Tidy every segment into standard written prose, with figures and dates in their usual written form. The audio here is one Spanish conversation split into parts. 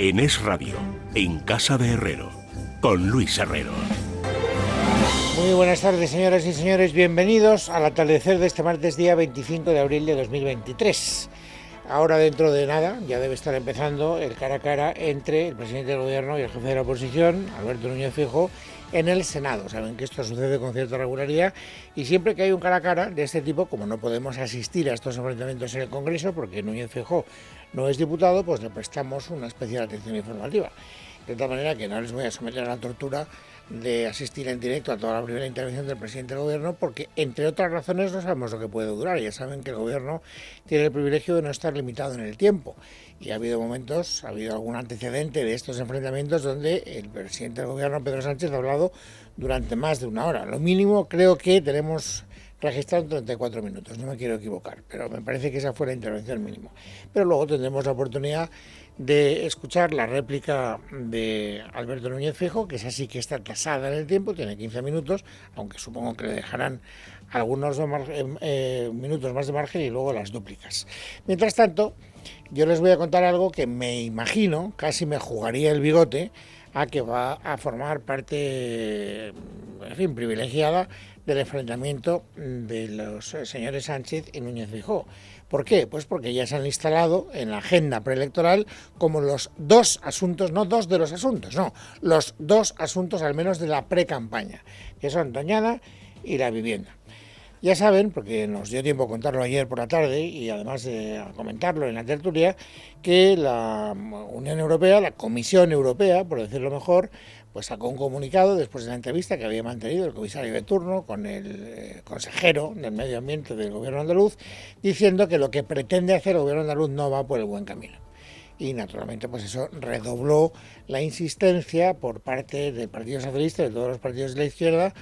en Es Radio, en Casa de Herrero, con Luis Herrero. Muy buenas tardes, señoras y señores. Bienvenidos al atardecer de este martes, día 25 de abril de 2023. Ahora, dentro de nada, ya debe estar empezando el cara a cara entre el presidente del gobierno y el jefe de la oposición, Alberto Núñez Feijóo, en el Senado. Saben que esto sucede con cierta regularidad y siempre que hay un cara a cara de este tipo, como no podemos asistir a estos enfrentamientos en el Congreso porque Núñez Feijóo no es diputado, pues le prestamos una especial atención informativa. De tal manera que no les voy a someter a la tortura de asistir en directo a toda la primera intervención del presidente del gobierno, porque entre otras razones no sabemos lo que puede durar. Ya saben que el gobierno tiene el privilegio de no estar limitado en el tiempo y ha habido momentos, ha habido algún antecedente de estos enfrentamientos donde el presidente del gobierno, Pedro Sánchez, ha hablado durante más de una hora. Lo mínimo creo que tenemos registrado 34 minutos, no me quiero equivocar, pero me parece que esa fue la intervención mínima. Pero luego tendremos la oportunidad de escuchar la réplica de Alberto Núñez Feijóo, que es así que está tasada en el tiempo, tiene 15 minutos, aunque supongo que le dejarán algunos minutos más de margen y luego las dúplicas. Mientras tanto, yo les voy a contar algo que me imagino, casi me jugaría el bigote, a que va a formar parte, en fin, privilegiada del enfrentamiento de los señores Sánchez y Núñez Feijóo. ¿Por qué? Pues porque ya se han instalado en la agenda preelectoral como los dos asuntos, no dos de los asuntos, no, los dos asuntos al menos de la pre-campaña, que son Doñana y la vivienda. Ya saben, porque nos dio tiempo a contarlo ayer por la tarde y además de comentarlo en la tertulia, que la Unión Europea, la Comisión Europea, por decirlo mejor, pues sacó un comunicado después de la entrevista que había mantenido el comisario de turno con el consejero del Medio Ambiente del Gobierno andaluz, diciendo que lo que pretende hacer el Gobierno andaluz no va por el buen camino. Y naturalmente pues eso redobló la insistencia por parte del Partido Socialista y de todos los partidos de la izquierda,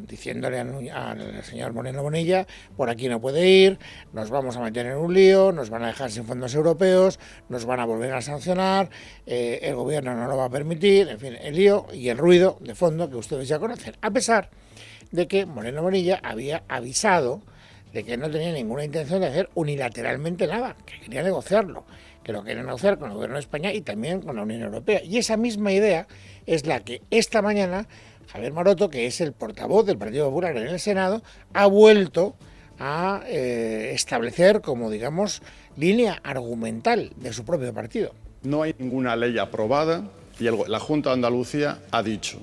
diciéndole al señor Moreno Bonilla: por aquí no puede ir, nos vamos a meter en un lío, nos van a dejar sin fondos europeos, nos van a volver a sancionar, el gobierno no lo va a permitir, en fin, el lío y el ruido de fondo que ustedes ya conocen, a pesar de que Moreno Bonilla había avisado de que no tenía ninguna intención de hacer unilateralmente nada, que quería negociarlo, que lo querían negociar con el gobierno de España y también con la Unión Europea. Y esa misma idea es la que esta mañana Javier Maroto, que es el portavoz del Partido Popular en el Senado, ha vuelto a establecer como, digamos, línea argumental de su propio partido. No hay ninguna ley aprobada y la Junta de Andalucía ha dicho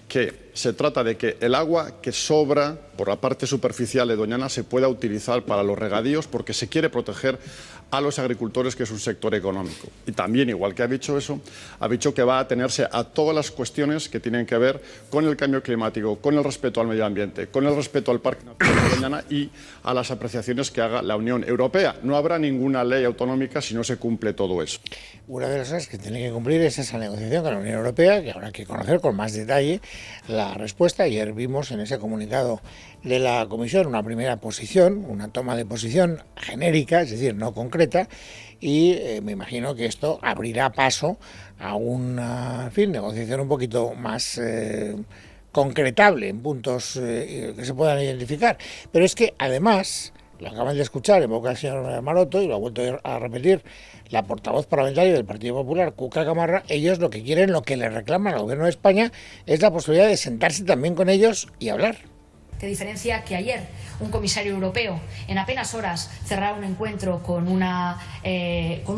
que se trata de que el agua que sobra por la parte superficial de Doñana se pueda utilizar para los regadíos porque se quiere proteger a los agricultores, que es un sector económico. Y también, igual que ha dicho eso, ha dicho que va a atenerse a todas las cuestiones que tienen que ver con el cambio climático, con el respeto al medio ambiente, con el respeto al Parque Natural de Doñana y a las apreciaciones que haga la Unión Europea. No habrá ninguna ley autonómica si no se cumple todo eso. Una de las cosas que tiene que cumplir es esa negociación con la Unión Europea, que habrá que conocer con más detalle la respuesta. Ayer vimos en ese comunicado de la Comisión una primera posición, una toma de posición genérica, es decir, no concreta, y me imagino que esto abrirá paso a una negociación un poquito más concretable en puntos que se puedan identificar. Pero es que además, lo acaban de escuchar en boca del señor Maroto y lo ha vuelto a repetir la portavoz parlamentaria del Partido Popular, Cuca Gamarra, ellos lo que quieren, lo que le reclaman al gobierno de España es la posibilidad de sentarse también con ellos y hablar. Que diferencia que ayer un comisario europeo en apenas horas cerrara un encuentro con un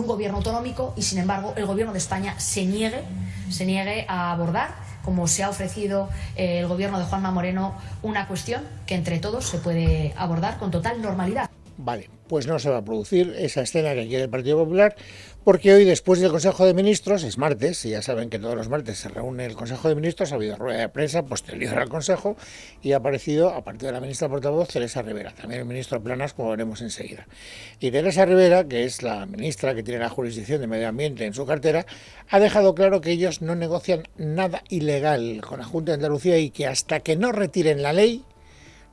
gobierno autonómico y, sin embargo, el gobierno de España se niegue a abordar, como se ha ofrecido el gobierno de Juanma Moreno, una cuestión que entre todos se puede abordar con total normalidad. Vale, pues no se va a producir esa escena que quiere el Partido Popular, porque hoy, después del Consejo de Ministros, es martes, y ya saben que todos los martes se reúne el Consejo de Ministros, ha habido rueda de prensa posterior al Consejo, y ha aparecido, aparte de la ministra portavoz, Teresa Rivera, también el ministro Planas, como veremos enseguida. Y Teresa Rivera, que es la ministra que tiene la jurisdicción de Medio Ambiente en su cartera, ha dejado claro que ellos no negocian nada ilegal con la Junta de Andalucía y que hasta que no retiren la ley,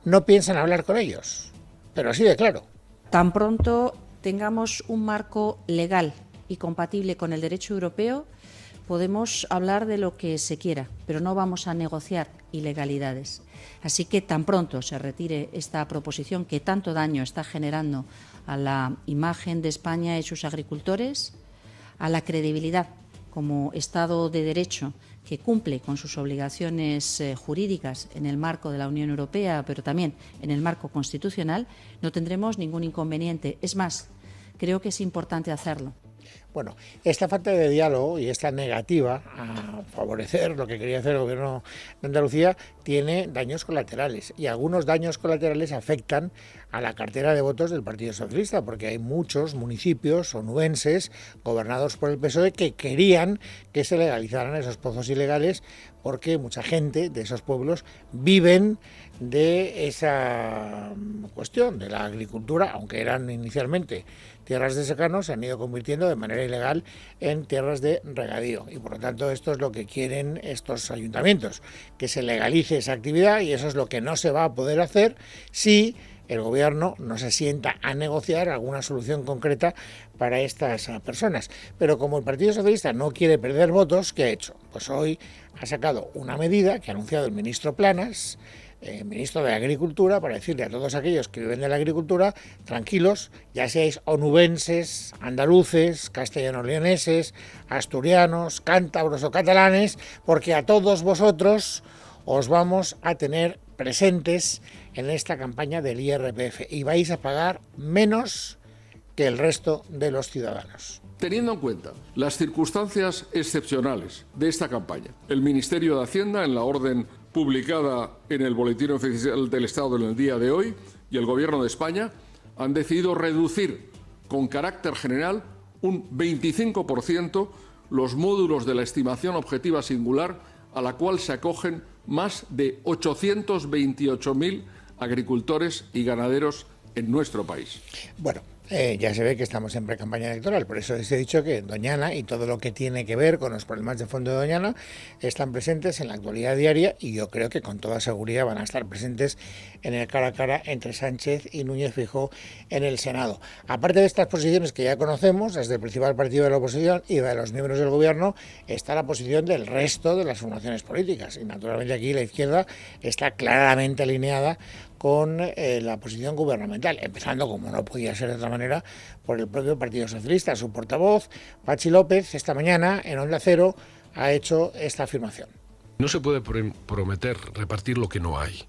no piensan hablar con ellos. Pero así de claro. Tan pronto tengamos un marco legal y compatible con el derecho europeo, podemos hablar de lo que se quiera, pero no vamos a negociar ilegalidades. Así que tan pronto se retire esta proposición que tanto daño está generando a la imagen de España y sus agricultores, a la credibilidad como Estado de Derecho que cumple con sus obligaciones jurídicas en el marco de la Unión Europea, pero también en el marco constitucional, no tendremos ningún inconveniente. Es más, creo que es importante hacerlo. Bueno, esta falta de diálogo y esta negativa a favorecer lo que quería hacer el Gobierno de Andalucía tiene daños colaterales, y algunos daños colaterales afectan a la cartera de votos del Partido Socialista, porque hay muchos municipios onubenses gobernados por el PSOE que querían que se legalizaran esos pozos ilegales, porque mucha gente de esos pueblos viven de esa cuestión de la agricultura, aunque eran inicialmente tierras de secano, se han ido convirtiendo de manera ilegal en tierras de regadío, y por lo tanto esto es lo que quieren estos ayuntamientos, que se legalice esa actividad, y eso es lo que no se va a poder hacer si el Gobierno no se sienta a negociar alguna solución concreta para estas personas. Pero como el Partido Socialista no quiere perder votos, ¿qué ha hecho? Pues hoy ha sacado una medida que ha anunciado el ministro Planas, ministro de Agricultura, para decirle a todos aquellos que viven de la agricultura: tranquilos, ya seáis onubenses, andaluces, castellano-leoneses, asturianos, cántabros o catalanes, porque a todos vosotros os vamos a tener presentes en esta campaña del IRPF y vais a pagar menos que el resto de los ciudadanos. Teniendo en cuenta las circunstancias excepcionales de esta campaña, el Ministerio de Hacienda, en la orden publicada en el Boletín Oficial del Estado en el día de hoy, y el Gobierno de España han decidido reducir con carácter general un 25% los módulos de la estimación objetiva singular, a la cual se acogen más de 828.000 agricultores y ganaderos en nuestro país. Bueno, ya se ve que estamos en pre-campaña electoral, por eso les he dicho que Doñana y todo lo que tiene que ver con los problemas de fondo de Doñana están presentes en la actualidad diaria, y yo creo que con toda seguridad van a estar presentes en el cara a cara entre Sánchez y Núñez Feijóo en el Senado. Aparte de estas posiciones que ya conocemos, desde el principal partido de la oposición y de los miembros del Gobierno, está la posición del resto de las formaciones políticas, y naturalmente aquí la izquierda está claramente alineada con la posición gubernamental, empezando, como no podía ser de otra manera, por el propio Partido Socialista. Su portavoz, Patxi López, esta mañana en Onda Cero ha hecho esta afirmación. No se puede prometer repartir lo que no hay,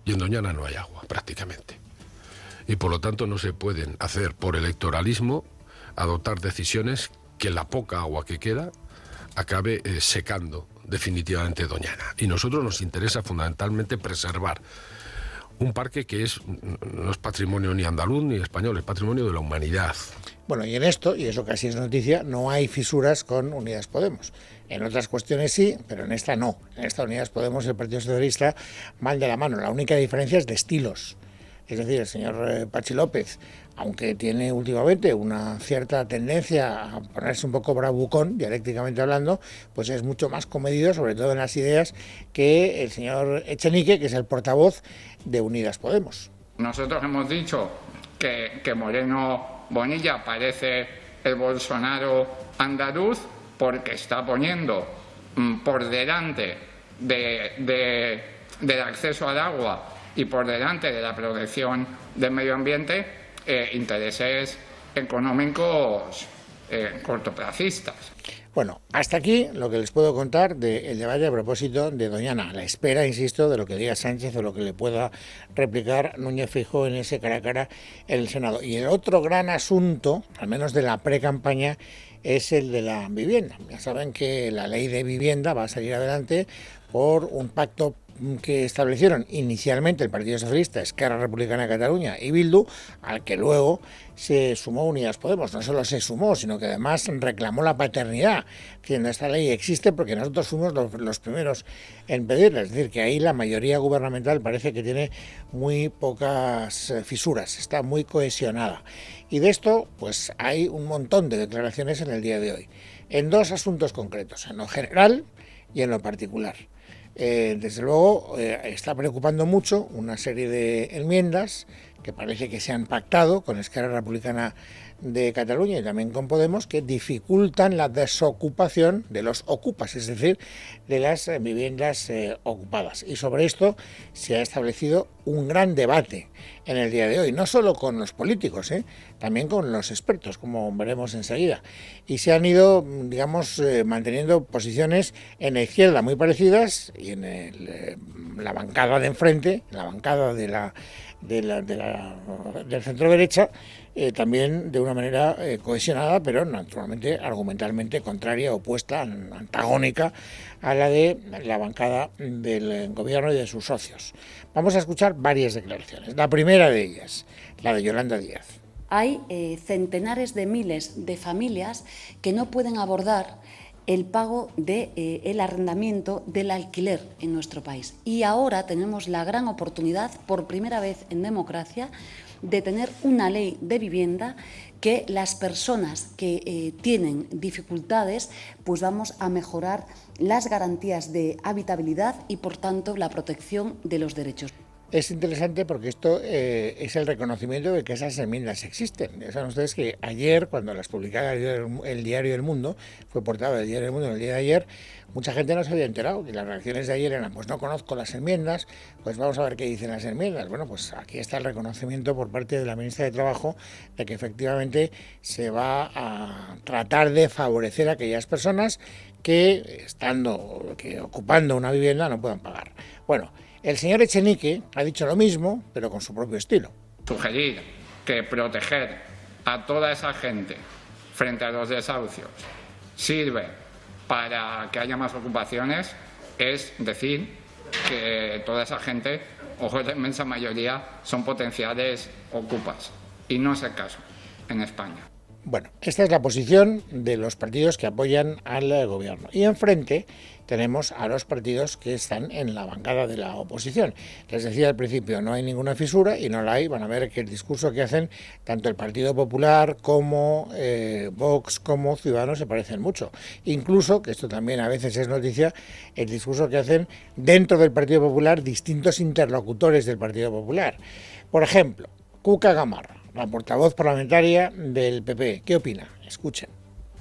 y en Doñana no hay agua prácticamente, y por lo tanto no se pueden hacer por electoralismo adoptar decisiones que la poca agua que queda acabe secando definitivamente Doñana. Y a nosotros nos interesa fundamentalmente preservar un parque que no es patrimonio ni andaluz ni español, es patrimonio de la humanidad. Bueno, y en esto, y eso casi es noticia, no hay fisuras con Unidas Podemos. En otras cuestiones sí, pero en esta no. En esta Unidas Podemos y el Partido Socialista van de la mano. La única diferencia es de estilos. Es decir, el señor Patxi López, aunque tiene últimamente una cierta tendencia a ponerse un poco bravucón, dialécticamente hablando, pues es mucho más comedido, sobre todo en las ideas, que el señor Echenique, que es el portavoz de Unidas Podemos. Nosotros hemos dicho que Moreno Bonilla parece el Bolsonaro andaluz porque está poniendo por delante del acceso al agua y por delante de la protección del medio ambiente intereses económicos cortoplacistas. Bueno, hasta aquí lo que les puedo contar del debate a propósito de Doñana, a la espera, insisto, de lo que diga Sánchez o lo que le pueda replicar Núñez Feijóo en ese cara a cara en el Senado. Y el otro gran asunto, al menos de la pre-campaña, es el de la vivienda. Ya saben que la ley de vivienda va a salir adelante por un pacto que establecieron inicialmente el Partido Socialista, Esquerra Republicana de Cataluña y Bildu, al que luego se sumó Unidas Podemos. No solo se sumó, sino que además reclamó la paternidad, diciendo: esta ley existe porque nosotros fuimos los primeros en pedirla. Es decir, que ahí la mayoría gubernamental parece que tiene muy pocas fisuras, está muy cohesionada. Y de esto, pues hay un montón de declaraciones en el día de hoy, en dos asuntos concretos, en lo general y en lo particular. Desde luego está preocupando mucho una serie de enmiendas que parece que se han pactado con Esquerra Republicana de Cataluña y también con Podemos, que dificultan la desocupación de los ocupas, es decir, de las viviendas ocupadas. Y sobre esto se ha establecido un gran debate en el día de hoy, no solo con los políticos, también con los expertos, como veremos enseguida. Y se han ido, digamos, manteniendo posiciones en la izquierda muy parecidas y en la bancada de enfrente, la bancada del centro derecha, también de una manera cohesionada, pero naturalmente argumentalmente contraria, opuesta, antagónica a la de la bancada del gobierno y de sus socios. Vamos a escuchar varias declaraciones. La primera de ellas, la de Yolanda Díaz. Hay centenares de miles de familias que no pueden abordar el pago del arrendamiento del alquiler en nuestro país. Y ahora tenemos la gran oportunidad, por primera vez en democracia, de tener una ley de vivienda que las personas que tienen dificultades, pues vamos a mejorar las garantías de habitabilidad y, por tanto, la protección de los derechos. Es interesante porque esto es el reconocimiento de que esas enmiendas existen. Saben ustedes que ayer, cuando las publicaba el diario El Mundo, fue portada del diario El Mundo en el día de ayer, mucha gente no se había enterado, y las reacciones de ayer eran, pues no conozco las enmiendas, pues vamos a ver qué dicen las enmiendas. Bueno, pues aquí está el reconocimiento por parte de la ministra de Trabajo de que efectivamente se va a tratar de favorecer a aquellas personas que, ocupando una vivienda, no puedan pagar. Bueno, el señor Echenique ha dicho lo mismo, pero con su propio estilo. Sugerir que proteger a toda esa gente frente a los desahucios sirve para que haya más ocupaciones es decir que toda esa gente, o la inmensa mayoría, son potenciales ocupas. Y no es el caso en España. Bueno, esta es la posición de los partidos que apoyan al gobierno. Y enfrente tenemos a los partidos que están en la bancada de la oposición. Les decía al principio, no hay ninguna fisura y no la hay. Van a ver que el discurso que hacen tanto el Partido Popular como Vox como Ciudadanos se parecen mucho. Incluso, que esto también a veces es noticia, el discurso que hacen dentro del Partido Popular distintos interlocutores del Partido Popular. Por ejemplo, Cuca Gamarra, la portavoz parlamentaria del PP. ¿Qué opina? Escuchen.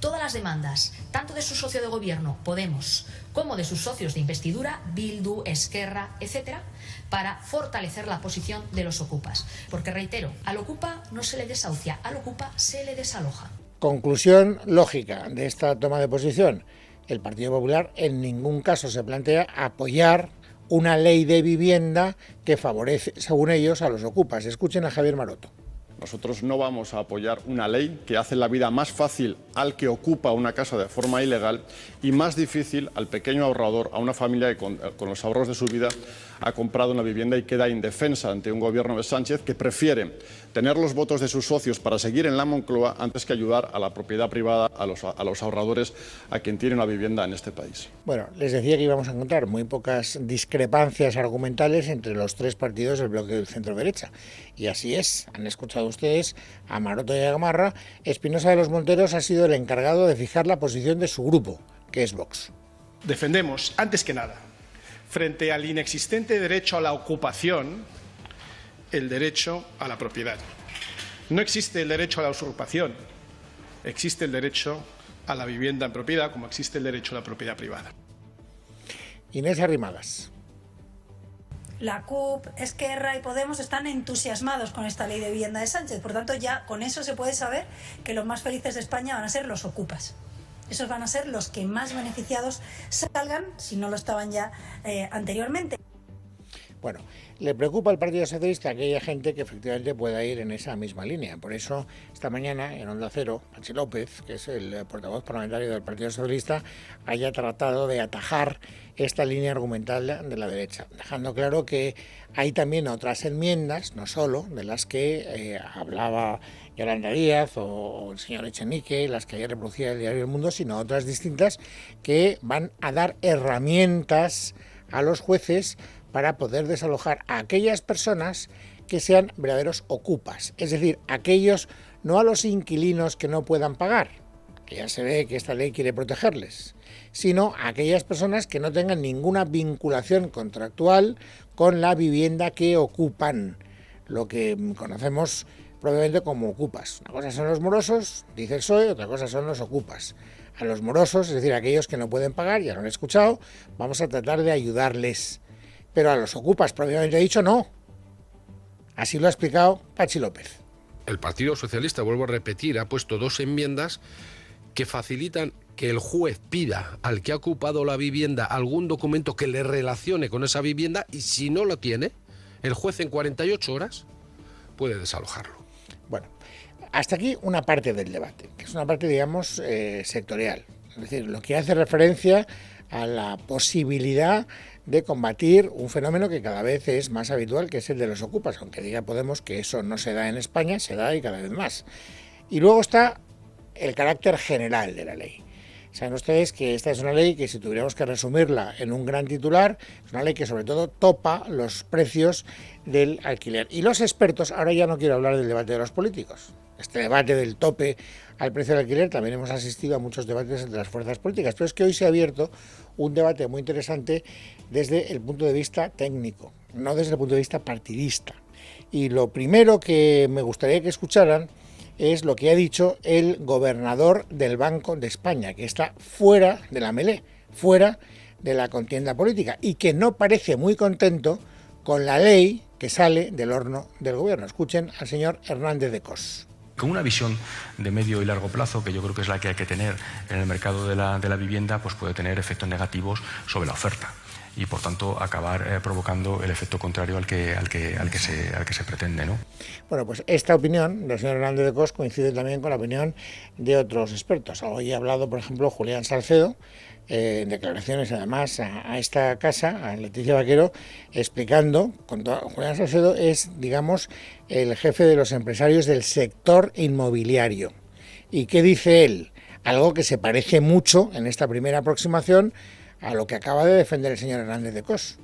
Todas las demandas, tanto de su socio de gobierno, Podemos, como de sus socios de investidura, Bildu, Esquerra, etcétera, para fortalecer la posición de los ocupas. Porque, reitero, al ocupa no se le desahucia, al ocupa se le desaloja. Conclusión lógica de esta toma de posición. El Partido Popular en ningún caso se plantea apoyar una ley de vivienda que favorece, según ellos, a los ocupas. Escuchen a Javier Maroto. Nosotros no vamos a apoyar una ley que hace la vida más fácil al que ocupa una casa de forma ilegal y más difícil al pequeño ahorrador, a una familia que con los ahorros de su vida ha comprado una vivienda y queda indefensa ante un gobierno de Sánchez que prefiere tener los votos de sus socios para seguir en la Moncloa antes que ayudar a la propiedad privada, a los ahorradores, a quien tiene una vivienda en este país. Bueno, les decía que íbamos a encontrar muy pocas discrepancias argumentales entre los tres partidos del bloque del centro-derecha. Y así es, han escuchado ustedes a Maroto y a Gamarra. Espinosa de los Monteros ha sido el encargado de fijar la posición de su grupo, que es Vox. Defendemos, antes que nada, frente al inexistente derecho a la ocupación, el derecho a la propiedad. No existe el derecho a la usurpación, existe el derecho a la vivienda en propiedad, como existe el derecho a la propiedad privada. Inés Arrimadas. La CUP, Esquerra y Podemos están entusiasmados con esta ley de vivienda de Sánchez. Por tanto, ya con eso se puede saber que los más felices de España van a ser los ocupas. Esos van a ser los que más beneficiados salgan, si no lo estaban ya anteriormente. Bueno, le preocupa al Partido Socialista a aquella gente que efectivamente pueda ir en esa misma línea. Por eso, esta mañana, en Onda Cero, Patxi López, que es el portavoz parlamentario del Partido Socialista, haya tratado de atajar esta línea argumental de la derecha, dejando claro que hay también otras enmiendas, no solo de las que hablaba Yolanda Díaz o el señor Echenique, las que ayer reproducía el diario El Mundo, sino otras distintas que van a dar herramientas a los jueces para poder desalojar a aquellas personas que sean verdaderos ocupas, es decir, aquellos, no a los inquilinos que no puedan pagar, que ya se ve que esta ley quiere protegerles, sino a aquellas personas que no tengan ninguna vinculación contractual con la vivienda que ocupan. lo que conocemos probablemente como ocupas. Una cosa son los morosos, dice el PSOE, otra cosa son los ocupas. A los morosos, es decir, a aquellos que no pueden pagar, ya lo han escuchado, vamos a tratar de ayudarles. Pero a los ocupas, propiamente dicho, no. Así lo ha explicado Patxi López. El Partido Socialista, vuelvo a repetir, ha puesto 2 enmiendas que facilitan que el juez pida al que ha ocupado la vivienda algún documento que le relacione con esa vivienda y si no lo tiene, el juez en 48 horas puede desalojarlo. Bueno, hasta aquí una parte del debate, que es una parte, digamos, sectorial. Es decir, lo que hace referencia a la posibilidad de combatir un fenómeno que cada vez es más habitual, que es el de los ocupas, aunque diga Podemos que eso no se da en España, se da y cada vez más. Y luego está el carácter general de la ley. Saben ustedes que esta es una ley que, si tuviéramos que resumirla en un gran titular, es una ley que sobre todo topa los precios del alquiler. Y los expertos, ahora ya no quiero hablar del debate de los políticos, este debate del tope al precio del alquiler, también hemos asistido a muchos debates entre las fuerzas políticas, pero es que hoy se ha abierto un debate muy interesante desde el punto de vista técnico, no desde el punto de vista partidista. Y lo primero que me gustaría que escucharan es lo que ha dicho el gobernador del Banco de España, que está fuera de la melé, fuera de la contienda política y que no parece muy contento con la ley que sale del horno del gobierno. Escuchen al señor Hernández de Cos. Con una visión de medio y largo plazo, que yo creo que es la que hay que tener en el mercado de la vivienda, pues puede tener efectos negativos sobre la oferta y, por tanto, acabar provocando el efecto contrario al que se pretende, ¿no? Bueno, pues esta opinión del señor Hernández de Cos coincide también con la opinión de otros expertos. Hoy ha hablado, por ejemplo, Julián Salcedo, en declaraciones además a esta casa, a Leticia Vaquero, explicando, Julián Salcedo es, digamos, el jefe de los empresarios del sector inmobiliario. ¿Y qué dice él? Algo que se parece mucho en esta primera aproximación a lo que acaba de defender el señor Hernández de Cos.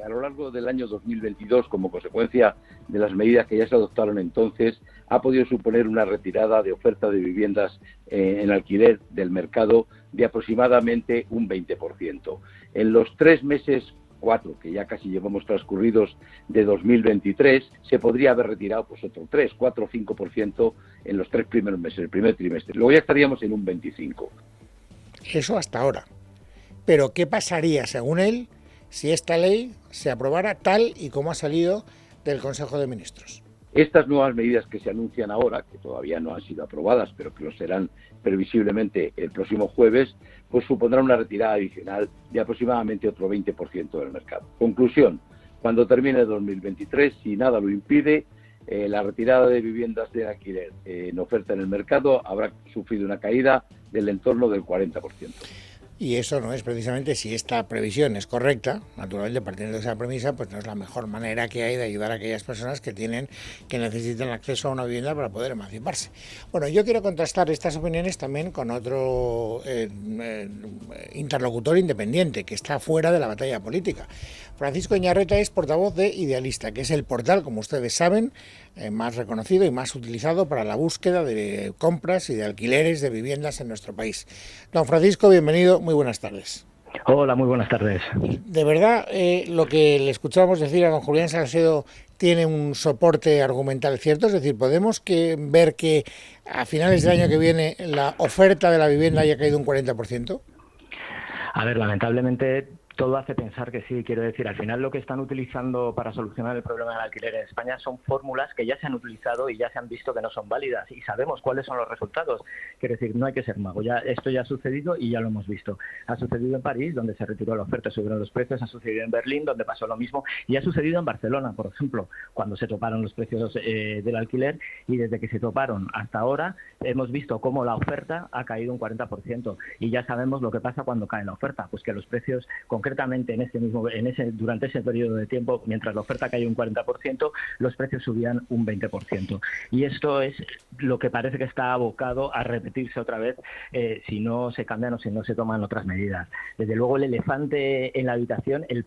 A lo largo del año 2022, como consecuencia de las medidas que ya se adoptaron entonces, ha podido suponer una retirada de oferta de viviendas en alquiler del mercado de aproximadamente un 20%. En los 3 meses, 4, que ya casi llevamos transcurridos de 2023, se podría haber retirado pues otro 3, 4 o 5% en los 3 primeros meses, el primer trimestre. Luego ya estaríamos en un 25%. Eso hasta ahora. Pero ¿qué pasaría, según él, si esta ley se aprobara tal y como ha salido del Consejo de Ministros? Estas nuevas medidas que se anuncian ahora, que todavía no han sido aprobadas, pero que lo serán previsiblemente el próximo jueves, pues supondrán una retirada adicional de aproximadamente otro 20% del mercado. Conclusión, cuando termine 2023, si nada lo impide, la retirada de viviendas de alquiler en oferta en el mercado habrá sufrido una caída del entorno del 40%. Y eso no es precisamente, si esta previsión es correcta, naturalmente partiendo de esa premisa, pues no es la mejor manera que hay de ayudar a aquellas personas que necesitan acceso a una vivienda para poder emanciparse. Bueno, yo quiero contrastar estas opiniones también con otro interlocutor independiente que está fuera de la batalla política. Francisco Iñarreta es portavoz de Idealista, que es el portal, como ustedes saben, más reconocido y más utilizado para la búsqueda de compras y de alquileres de viviendas en nuestro país. Don Francisco, bienvenido, muy buenas tardes. Hola, muy buenas tardes. ¿De verdad lo que le escuchábamos decir a don Julián Salcedo tiene un soporte argumental cierto? Es decir, ¿podemos ver que a finales del año que viene la oferta de la vivienda haya caído un 40%? A ver, lamentablemente todo hace pensar que sí. Quiero decir, al final lo que están utilizando para solucionar el problema del alquiler en España son fórmulas que ya se han utilizado y ya se han visto que no son válidas y sabemos cuáles son los resultados. Quiero decir, no hay que ser mago. Esto ya ha sucedido y ya lo hemos visto. Ha sucedido en París, donde se retiró la oferta, subieron los precios. Ha sucedido en Berlín, donde pasó lo mismo. Y ha sucedido en Barcelona, por ejemplo, cuando se toparon los precios del alquiler, y desde que se toparon hasta ahora hemos visto cómo la oferta ha caído un 40%. Y ya sabemos lo que pasa cuando cae la oferta, pues que los precios, concretamente durante ese periodo de tiempo, mientras la oferta cayó un 40%, los precios subían un 20%. Y esto es lo que parece que está abocado a repetirse otra vez si no se cambian o si no se toman otras medidas. Desde luego, el elefante en la habitación, el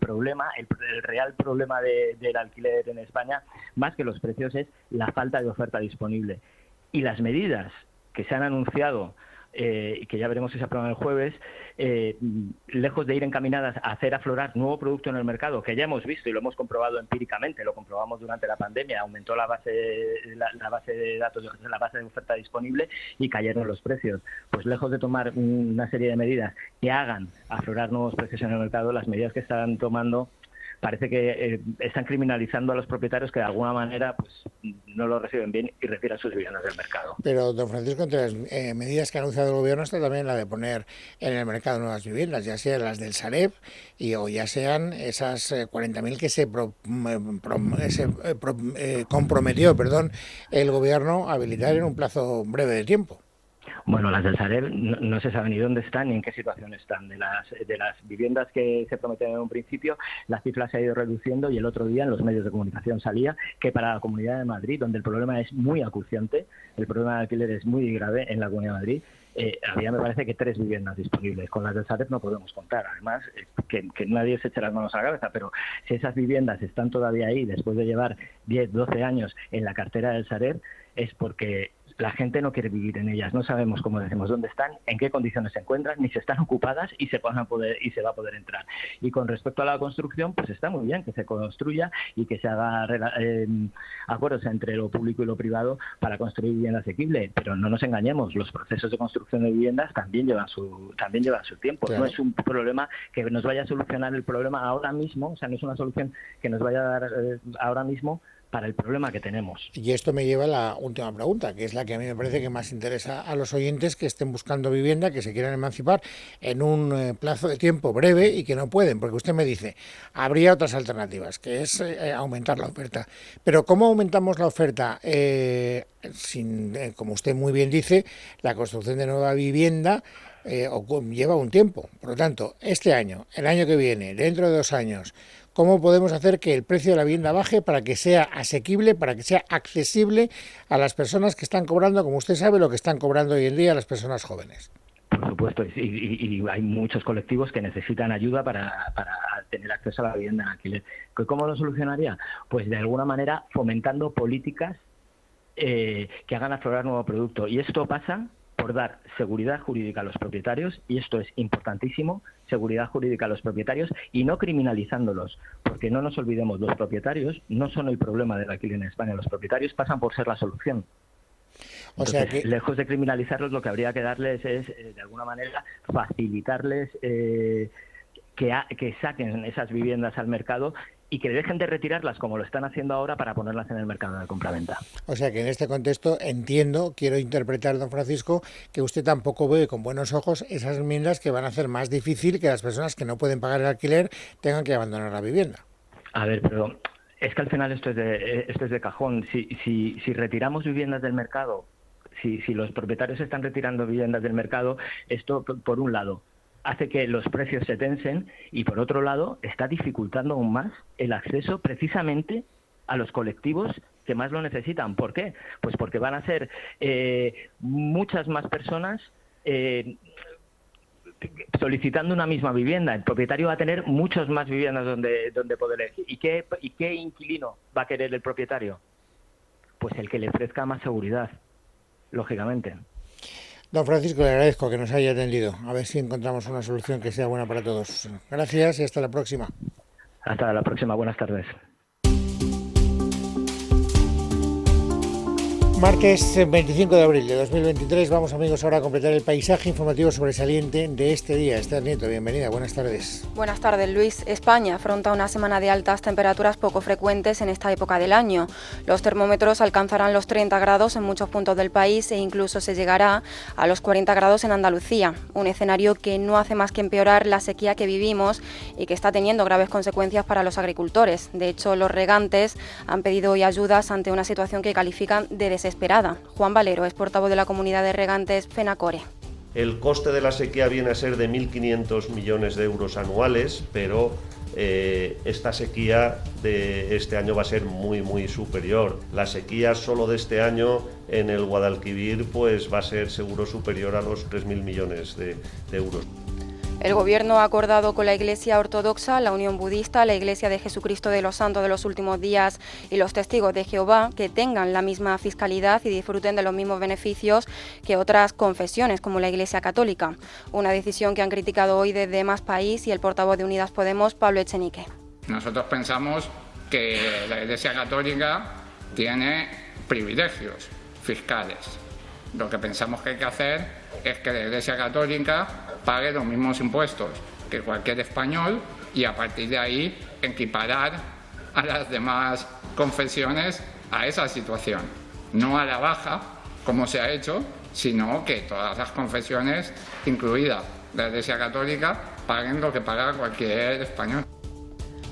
real problema del alquiler en España, más que los precios, es la falta de oferta disponible. Y las medidas que se han anunciado que ya veremos si se aprueban el jueves, lejos de ir encaminadas a hacer aflorar nuevo producto en el mercado, que ya hemos visto y lo hemos comprobado empíricamente, lo comprobamos durante la pandemia, aumentó la base de datos, la base de oferta disponible y cayeron los precios. Pues lejos de tomar una serie de medidas que hagan aflorar nuevos precios en el mercado, las medidas que están tomando parece que están criminalizando a los propietarios que de alguna manera pues no lo reciben bien y retiran sus viviendas del mercado. Pero, don Francisco, entre las medidas que ha anunciado el Gobierno está también la de poner en el mercado nuevas viviendas, ya sean las del Sareb o ya sean esas 40.000 que se comprometió el Gobierno a habilitar en un plazo breve de tiempo. Bueno, las del Sareb no se sabe ni dónde están ni en qué situación están. De las viviendas que se prometían en un principio, la cifra se ha ido reduciendo y el otro día en los medios de comunicación salía que para la Comunidad de Madrid, donde el problema es muy acuciante, el problema de alquiler es muy grave en la Comunidad de Madrid, había, me parece, que 3 viviendas disponibles. Con las del Sareb no podemos contar. Además, que nadie se eche las manos a la cabeza, pero si esas viviendas están todavía ahí después de llevar 10, 12 años en la cartera del Sareb, es porque la gente no quiere vivir en ellas. No sabemos, como decimos, dónde están, en qué condiciones se encuentran, ni si están ocupadas y se va a poder entrar. Y con respecto a la construcción, pues está muy bien que se construya y que se haga acuerdos entre lo público y lo privado para construir vivienda asequible. Pero no nos engañemos, los procesos de construcción de viviendas también llevan su tiempo. Claro. No es un problema que nos vaya a solucionar el problema ahora mismo, o sea, no es una solución que nos vaya a dar ahora mismo para el problema que tenemos. Y esto me lleva a la última pregunta, que es la que a mí me parece que más interesa a los oyentes que estén buscando vivienda, que se quieran emancipar en un plazo de tiempo breve y que no pueden, porque usted me dice, habría otras alternativas, que es aumentar la oferta. Pero ¿cómo aumentamos la oferta? Como usted muy bien dice, la construcción de nueva vivienda lleva un tiempo. Por lo tanto, este año, el año que viene, dentro de 2 años, ¿cómo podemos hacer que el precio de la vivienda baje para que sea asequible, para que sea accesible a las personas que están cobrando, como usted sabe, lo que están cobrando hoy en día las personas jóvenes? Por supuesto, y hay muchos colectivos que necesitan ayuda para tener acceso a la vivienda en alquiler. ¿Cómo lo solucionaría? Pues de alguna manera fomentando políticas que hagan aflorar nuevo producto. Y esto pasa por dar seguridad jurídica a los propietarios, y esto es importantísimo, seguridad jurídica a los propietarios y no criminalizándolos, porque no nos olvidemos, los propietarios no son el problema del alquiler en España, los propietarios pasan por ser la solución. Entonces, o sea que, lejos de criminalizarlos, lo que habría que darles es, de alguna manera, facilitarles que saquen esas viviendas al mercado y que dejen de retirarlas como lo están haciendo ahora para ponerlas en el mercado de compraventa. O sea que en este contexto quiero interpretar, don Francisco, que usted tampoco ve con buenos ojos esas enmiendas que van a hacer más difícil que las personas que no pueden pagar el alquiler tengan que abandonar la vivienda. A ver, pero es que al final esto es de cajón. Si retiramos viviendas del mercado, si los propietarios están retirando viviendas del mercado, esto, por un lado, hace que los precios se tensen y, por otro lado, está dificultando aún más el acceso precisamente a los colectivos que más lo necesitan. ¿Por qué? Pues porque van a ser muchas más personas solicitando una misma vivienda. El propietario va a tener muchas más viviendas donde poder elegir. ¿Y qué inquilino va a querer el propietario? Pues el que le ofrezca más seguridad, lógicamente. Don Francisco, le agradezco que nos haya atendido. A ver si encontramos una solución que sea buena para todos. Gracias y hasta la próxima. Hasta la próxima. Buenas tardes. Martes 25 de abril de 2023. Vamos, amigos, ahora a completar el paisaje informativo sobresaliente de este día. Esther Nieto, bienvenida. Buenas tardes. Buenas tardes, Luis. España afronta una semana de altas temperaturas poco frecuentes en esta época del año. Los termómetros alcanzarán los 30 grados en muchos puntos del país e incluso se llegará a los 40 grados en Andalucía. Un escenario que no hace más que empeorar la sequía que vivimos y que está teniendo graves consecuencias para los agricultores. De hecho, los regantes han pedido hoy ayudas ante una situación que califican de desesperada. Juan Valero es portavoz de la comunidad de regantes FENACORE. El coste de la sequía viene a ser de 1.500 millones de euros anuales, pero esta sequía de este año va a ser muy superior. La sequía solo de este año en el Guadalquivir pues va a ser seguro superior a los 3.000 millones de euros. El Gobierno ha acordado con la Iglesia Ortodoxa, la Unión Budista, la Iglesia de Jesucristo de los Santos de los Últimos Días y los Testigos de Jehová que tengan la misma fiscalidad y disfruten de los mismos beneficios que otras confesiones, como la Iglesia Católica. Una decisión que han criticado hoy desde Más País y el portavoz de Unidas Podemos, Pablo Echenique. Nosotros pensamos que la Iglesia Católica tiene privilegios fiscales. Lo que pensamos que hay que hacer es que la Iglesia Católica pague los mismos impuestos que cualquier español y a partir de ahí equiparar a las demás confesiones a esa situación. No a la baja, como se ha hecho, sino que todas las confesiones, incluida la Iglesia Católica, paguen lo que paga cualquier español.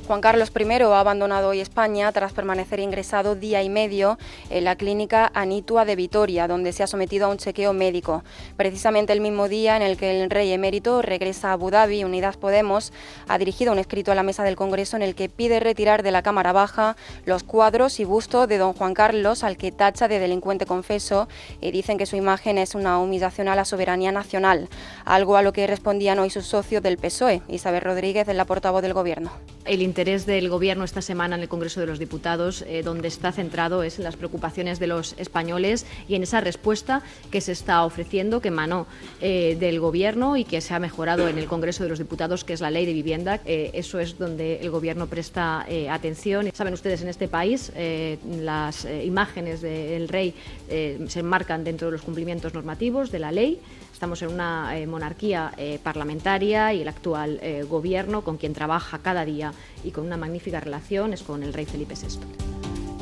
Juan Carlos I ha abandonado hoy España tras permanecer ingresado día y medio en la clínica Anitua de Vitoria, donde se ha sometido a un chequeo médico. Precisamente el mismo día en el que el rey emérito regresa a Abu Dhabi, Unidas Podemos ha dirigido un escrito a la mesa del Congreso en el que pide retirar de la Cámara Baja los cuadros y bustos de don Juan Carlos, al que tacha de delincuente confeso, y dicen que su imagen es una humillación a la soberanía nacional, algo a lo que respondían hoy sus socios del PSOE. Isabel Rodríguez es la portavoz del Gobierno. El interés del Gobierno esta semana en el Congreso de los Diputados, donde está centrado, es en las preocupaciones de los españoles y en esa respuesta que se está ofreciendo, que emanó del Gobierno y que se ha mejorado en el Congreso de los Diputados, que es la Ley de Vivienda. Eso es donde el Gobierno presta atención. Saben ustedes, en este país las imágenes del rey se enmarcan dentro de los cumplimientos normativos de la ley. Estamos en una monarquía parlamentaria y el actual Gobierno, con quien trabaja cada día y con una magnífica relación, es con el rey Felipe VI.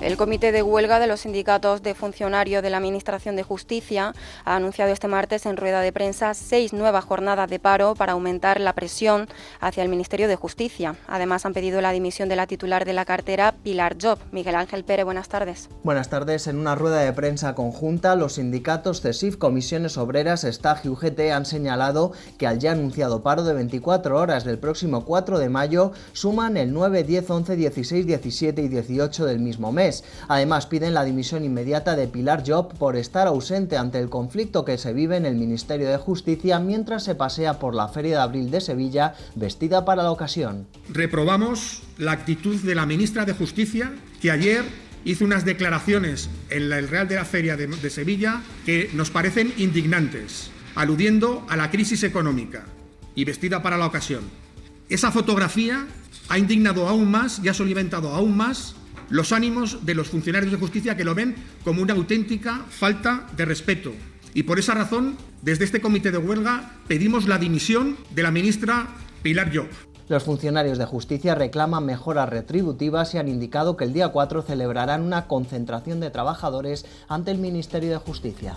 El Comité de Huelga de los Sindicatos de Funcionarios de la Administración de Justicia ha anunciado este martes en rueda de prensa 6 nuevas jornadas de paro para aumentar la presión hacia el Ministerio de Justicia. Además, han pedido la dimisión de la titular de la cartera, Pilar Job. Miguel Ángel Pérez, buenas tardes. Buenas tardes. En una rueda de prensa conjunta, los sindicatos CESIF, Comisiones Obreras, STAG y UGT han señalado que al ya anunciado paro de 24 horas del próximo 4 de mayo suman el 9, 10, 11, 16, 17 y 18 del mismo mes. Además, piden la dimisión inmediata de Pilar Job por estar ausente ante el conflicto que se vive en el Ministerio de Justicia mientras se pasea por la Feria de Abril de Sevilla vestida para la ocasión. Reprobamos la actitud de la ministra de Justicia, que ayer hizo unas declaraciones en el Real de la Feria de Sevilla que nos parecen indignantes, aludiendo a la crisis económica y vestida para la ocasión. Esa fotografía ha indignado aún más y ha soliviantado aún más los ánimos de los funcionarios de justicia, que lo ven como una auténtica falta de respeto. Y por esa razón, desde este comité de huelga, pedimos la dimisión de la ministra Pilar Job. Los funcionarios de justicia reclaman mejoras retributivas y han indicado que el día 4 celebrarán una concentración de trabajadores ante el Ministerio de Justicia.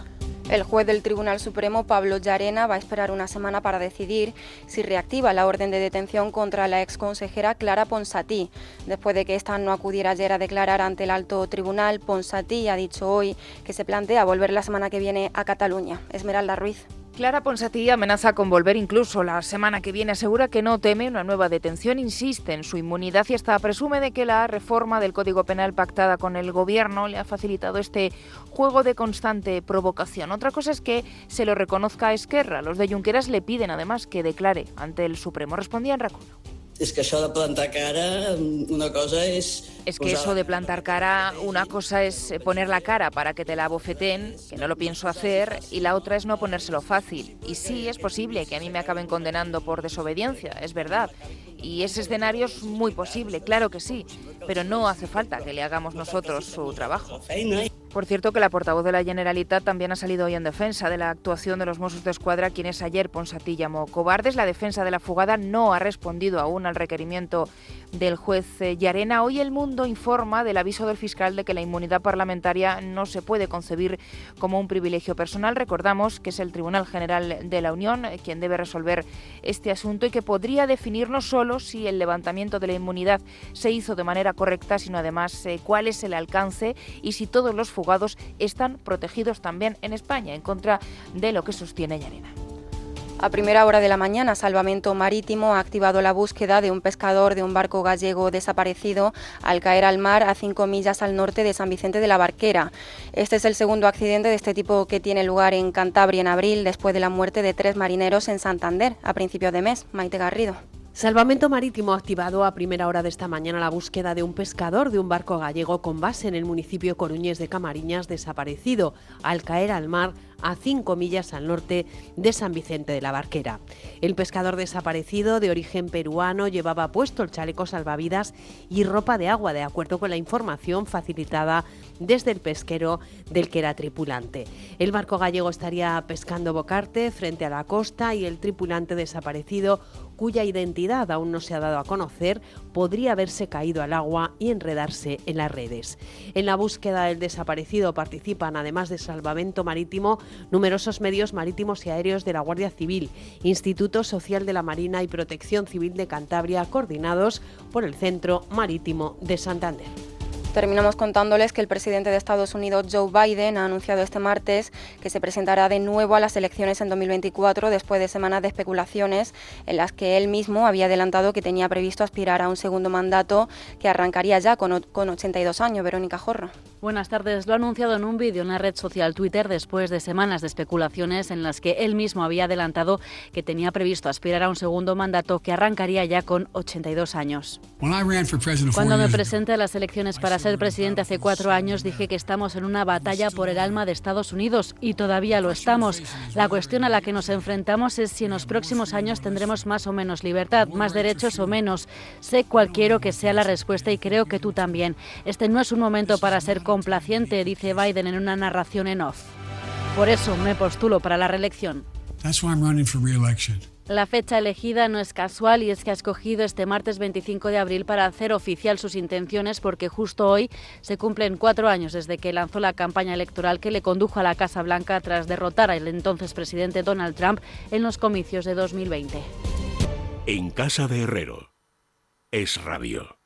El juez del Tribunal Supremo, Pablo Llarena, va a esperar una semana para decidir si reactiva la orden de detención contra la exconsejera Clara Ponsatí. Después de que ésta no acudiera ayer a declarar ante el alto tribunal, Ponsatí ha dicho hoy que se plantea volver la semana que viene a Cataluña. Esmeralda Ruiz. Clara Ponsatí amenaza con volver incluso la semana que viene. Asegura que no teme una nueva detención, insiste en su inmunidad y hasta presume de que la reforma del Código Penal pactada con el Gobierno le ha facilitado este juego de constante provocación. Otra cosa es que se lo reconozca a Esquerra. Los de Junqueras le piden además que declare ante el Supremo. Respondía en Racuno. És que això de plantar cara, una cosa és... Es que eso de plantar cara, una cosa es poner la cara para que te la abofeten, que no lo pienso hacer, y la otra es no ponérselo fácil. Y sí, es posible que a mí me acaben condenando por desobediencia, es verdad. Y ese escenario es muy posible, claro que sí, pero no hace falta que le hagamos nosotros su trabajo. Por cierto, que la portavoz de la Generalitat también ha salido hoy en defensa de la actuación de los Mossos d'Esquadra, quienes ayer Ponsatí llamó cobardes. La defensa de la fugada no ha respondido aún al requerimiento del juez Llarena. Hoy El Mundo informa del aviso del fiscal de que la inmunidad parlamentaria no se puede concebir como un privilegio personal. Recordamos que es el Tribunal General de la Unión quien debe resolver este asunto y que podría definir no solo si el levantamiento de la inmunidad se hizo de manera correcta, sino además cuál es el alcance y si todos los fugados están protegidos también en España, en contra de lo que sostiene Llarena. A primera hora de la mañana, Salvamento Marítimo ha activado la búsqueda de un pescador de un barco gallego desaparecido al caer al mar a 5 millas al norte de San Vicente de la Barquera. Este es el segundo accidente de este tipo que tiene lugar en Cantabria en abril, después de la muerte de 3 marineros en Santander a principios de mes. Maite Garrido. Salvamento Marítimo ha activado a primera hora de esta mañana la búsqueda de un pescador de un barco gallego con base en el municipio coruñés de Camariñas desaparecido al caer al mar a 5 millas al norte de San Vicente de la Barquera. El pescador desaparecido, de origen peruano, llevaba puesto el chaleco salvavidas y ropa de agua, de acuerdo con la información facilitada desde el pesquero del que era tripulante. El barco gallego estaría pescando bocarte frente a la costa y el tripulante desaparecido, cuya identidad aún no se ha dado a conocer, podría haberse caído al agua y enredarse en las redes. En la búsqueda del desaparecido participan, además de Salvamento Marítimo, numerosos medios marítimos y aéreos de la Guardia Civil, Instituto Social de la Marina y Protección Civil de Cantabria, coordinados por el Centro Marítimo de Santander. Terminamos contándoles que el presidente de Estados Unidos, Joe Biden, ha anunciado este martes que se presentará de nuevo a las elecciones en 2024 después de semanas de especulaciones en las que él mismo había adelantado que tenía previsto aspirar a un segundo mandato que arrancaría ya con 82 años. Verónica Jorro. Buenas tardes. Lo ha anunciado en un vídeo en la red social Twitter después de semanas de especulaciones en las que él mismo había adelantado que tenía previsto aspirar a un segundo mandato que arrancaría ya con 82 años. Cuando me presenté a las elecciones para ser presidente hace 4 años, dije que estamos en una batalla por el alma de Estados Unidos y todavía lo estamos. La cuestión a la que nos enfrentamos es si en los próximos años tendremos más o menos libertad, más derechos o menos. Sé cuál quiero que sea la respuesta y creo que tú también. Este no es un momento para ser complaciente, dice Biden en una narración en off. Por eso me postulo para la reelección. La fecha elegida no es casual y es que ha escogido este martes 25 de abril para hacer oficial sus intenciones porque justo hoy se cumplen 4 años desde que lanzó la campaña electoral que le condujo a la Casa Blanca tras derrotar al entonces presidente Donald Trump en los comicios de 2020. En casa de Herrero, Es Radio.